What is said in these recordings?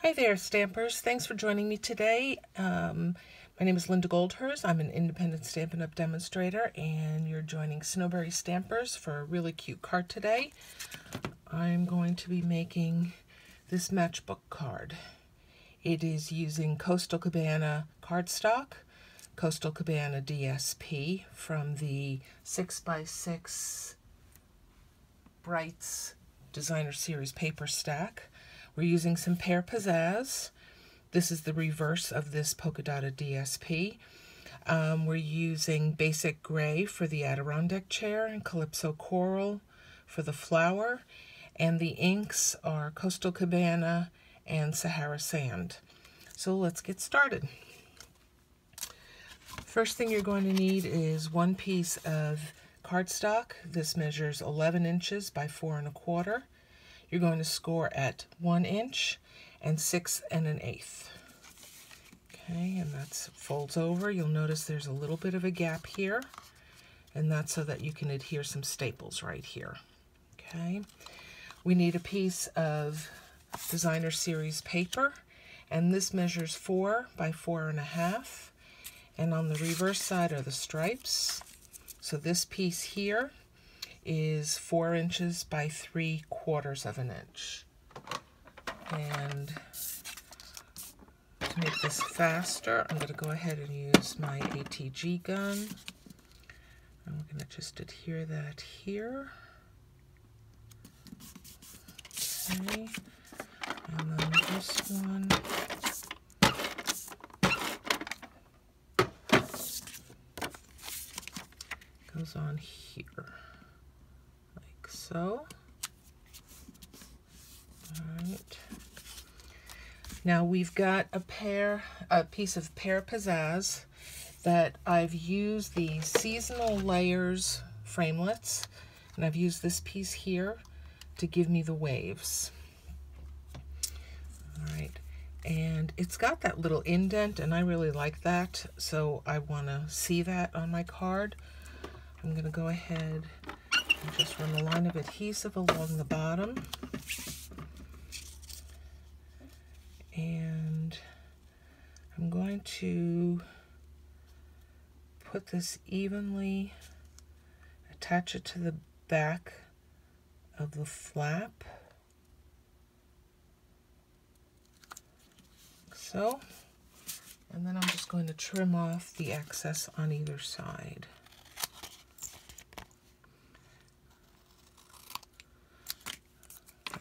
Hi there, Stampers. Thanks for joining me today. My name is Linda Goldhurst. I'm an independent Stampin' Up! Demonstrator, and you're joining Snowberry Stampers for a really cute card today. I'm going to be making this matchbook card. It is using Coastal Cabana cardstock, Coastal Cabana DSP from the 6x6 Brights Designer Series paper stack. We're using some Pear Pizzazz. This is the reverse of this polka dotted DSP. We're using Basic Gray for the Adirondack chair and Calypso Coral for the flower. And the inks are Coastal Cabana and Sahara Sand. So let's get started. First thing you're going to need is one piece of cardstock. This measures 11 inches by 4 1/4. You're going to score at 1 inch and 6 1/8. Okay, and that folds over. You'll notice there's a little bit of a gap here, and that's so that you can adhere some staples right here. Okay, we need a piece of Designer Series paper, and this measures 4 by 4 1/2. And on the reverse side are the stripes. So this piece here is 4 inches by 3/4 inch. And to make this faster, I'm going to go ahead and use my ATG gun. And we're going to just adhere that here. Okay. And then this one. Goes on here, like so. All right. Now we've got a piece of Pear Pizzazz that I've used the Seasonal Layers framelits, and I've used this piece here to give me the waves. All right, and it's got that little indent, and I really like that, so I want to see that on my card. I'm going to go ahead and just run a line of adhesive along the bottom. And I'm going to put this evenly, attach it to the back of the flap, like so. And then I'm just going to trim off the excess on either side.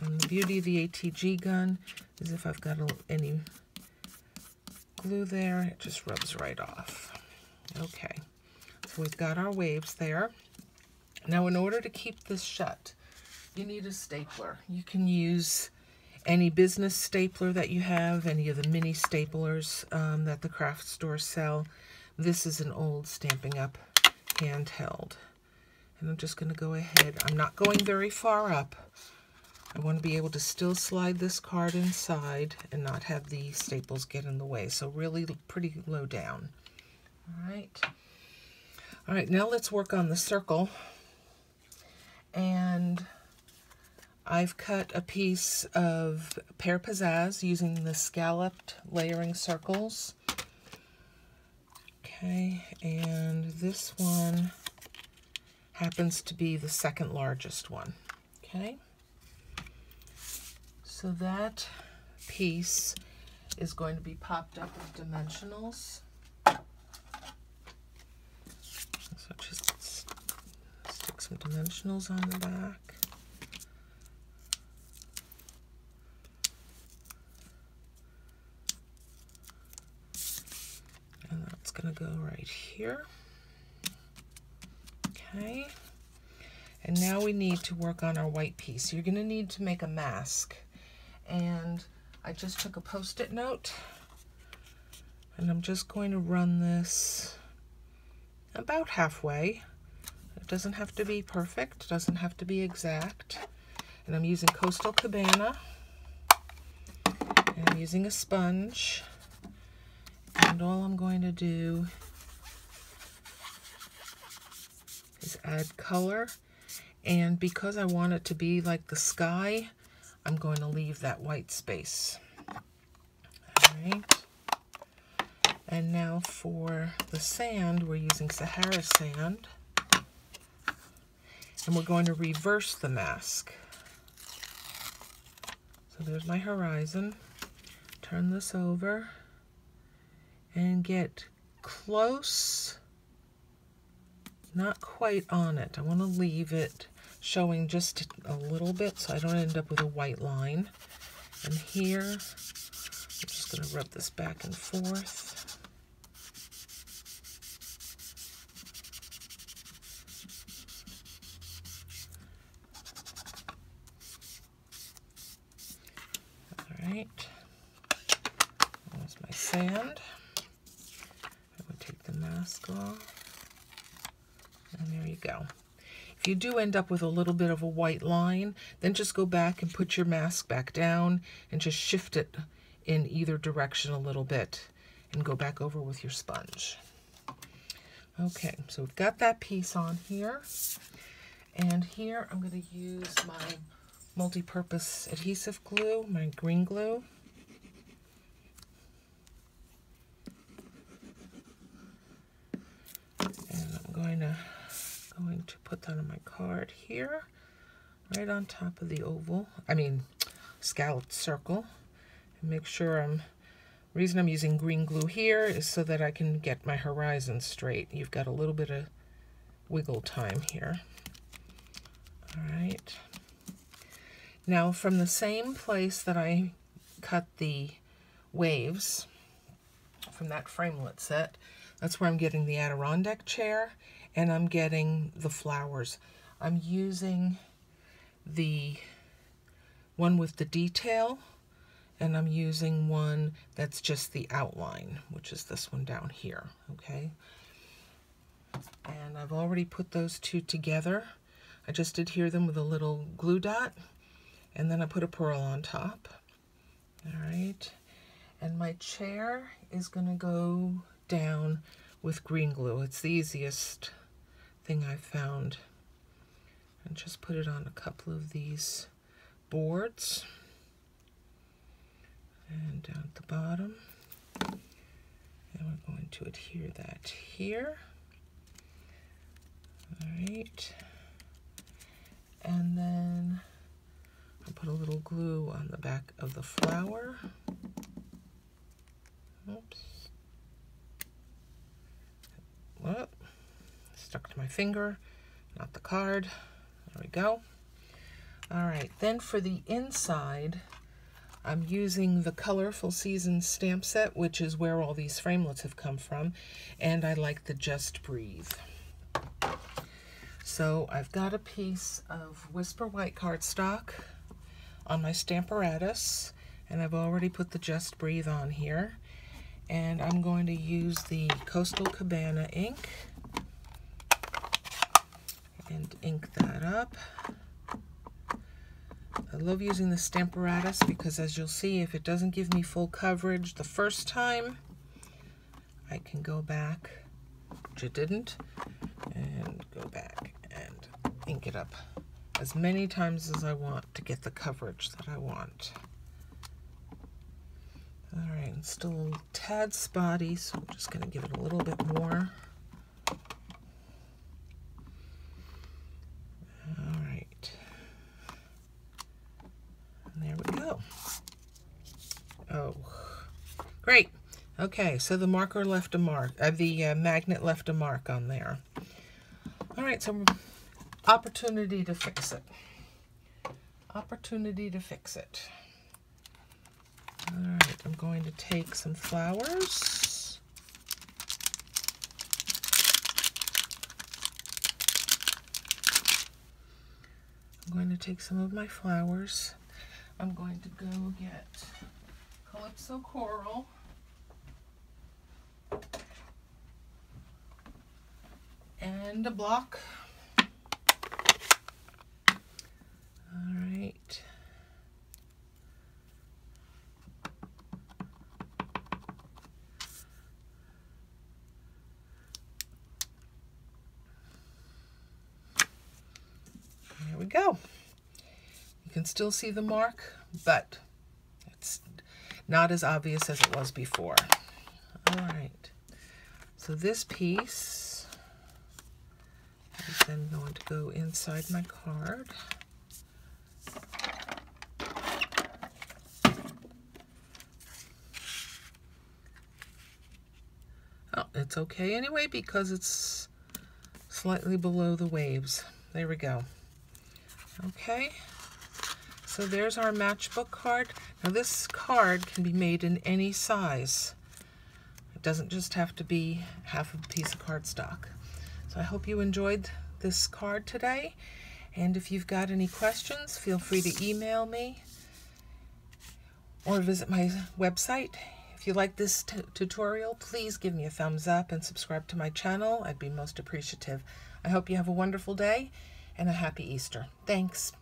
And the beauty of the ATG gun is if I've got any glue there, it just rubs right off. Okay, so we've got our waves there. Now in order to keep this shut, you need a stapler. You can use any business stapler that you have, any of the mini staplers that the craft stores sell. This is an old Stampin' Up! Handheld. And I'm just going to go ahead. I'm not going very far up. I want to be able to still slide this card inside and not have the staples get in the way. So really pretty low down. All right, now let's work on the circle. And I've cut a piece of Pear Pizzazz using the scalloped layering circles. Okay, and this one happens to be the second largest one. Okay. So that piece is going to be popped up with dimensionals. So just stick some dimensionals on the back. And that's going to go right here. Okay. And now we need to work on our white piece. You're going to need to make a mask. And I just took a Post-it note, and I'm just going to run this about halfway. It doesn't have to be perfect, it doesn't have to be exact. And I'm using Coastal Cabana, and I'm using a sponge, and all I'm going to do is add color. And because I want it to be like the sky, I'm going to leave that white space. right. And now for the sand, we're using Sahara sand. And we're going to reverse the mask. So there's my horizon. Turn this over and get close, not quite on it. I want to leave it showing just a little bit so I don't end up with a white line. And here, I'm just going to rub this back and forth. Right, there's my sand. I would take the mask off, and there you go. If you do end up with a little bit of a white line, then just go back and put your mask back down and just shift it in either direction a little bit and go back over with your sponge. Okay, so we've got that piece on here, and here I'm going to use my multi-purpose adhesive glue, my green glue. And I'm going to put that on my card here, right on top of the oval, scalloped circle. And make sure reason I'm using green glue here is so that I can get my horizon straight. You've got a little bit of wiggle time here. All right. Now from the same place that I cut the waves, from that framelit set, that's where I'm getting the Adirondack chair and I'm getting the flowers. I'm using the one with the detail and I'm using one that's just the outline, which is this one down here, okay? And I've already put those two together. I just adhere them with a little glue dot. And then I put a pearl on top. All right. And my chair is going to go down with green glue. It's the easiest thing I've found. And just put it on a couple of these boards. And down at the bottom. And we're going to adhere that here. All right. And then I'll put a little glue on the back of the flower. Oops. Whoop. Stuck to my finger, not the card. There we go. All right, then for the inside, I'm using the Colorful Seasons stamp set, which is where all these framelits have come from, and I like the Just Breathe. So I've got a piece of Whisper White cardstock on my Stamparatus, and I've already put the Just Breathe on here. And I'm going to use the Coastal Cabana ink and ink that up. I love using the Stamparatus because, as you'll see, if it doesn't give me full coverage the first time, I can go back, which it didn't, and go back and ink it up as many times as I want to get the coverage that I want. All right, it's still a tad spotty, so I'm just going to give it a little bit more. All right. And there we go. Oh, great. Okay, so the marker left a mark, the magnet left a mark on there. All right, so opportunity to fix it. Opportunity to fix it. All right, I'm going to take some flowers. I'm going to take some of my flowers. I'm going to go get Calypso Coral. And a block. All right. There we go. You can still see the mark, but not as obvious as it was before. All right, so this piece is then going to go inside my card. Oh, it's okay anyway because it's slightly below the waves. There we go. Okay, so there's our matchbook card. Now this card can be made in any size. It doesn't just have to be half a piece of cardstock. So I hope you enjoyed this card today. And if you've got any questions, feel free to email me or visit my website. If you like this tutorial, please give me a thumbs up and subscribe to my channel. I'd be most appreciative. I hope you have a wonderful day and a happy Easter. Thanks.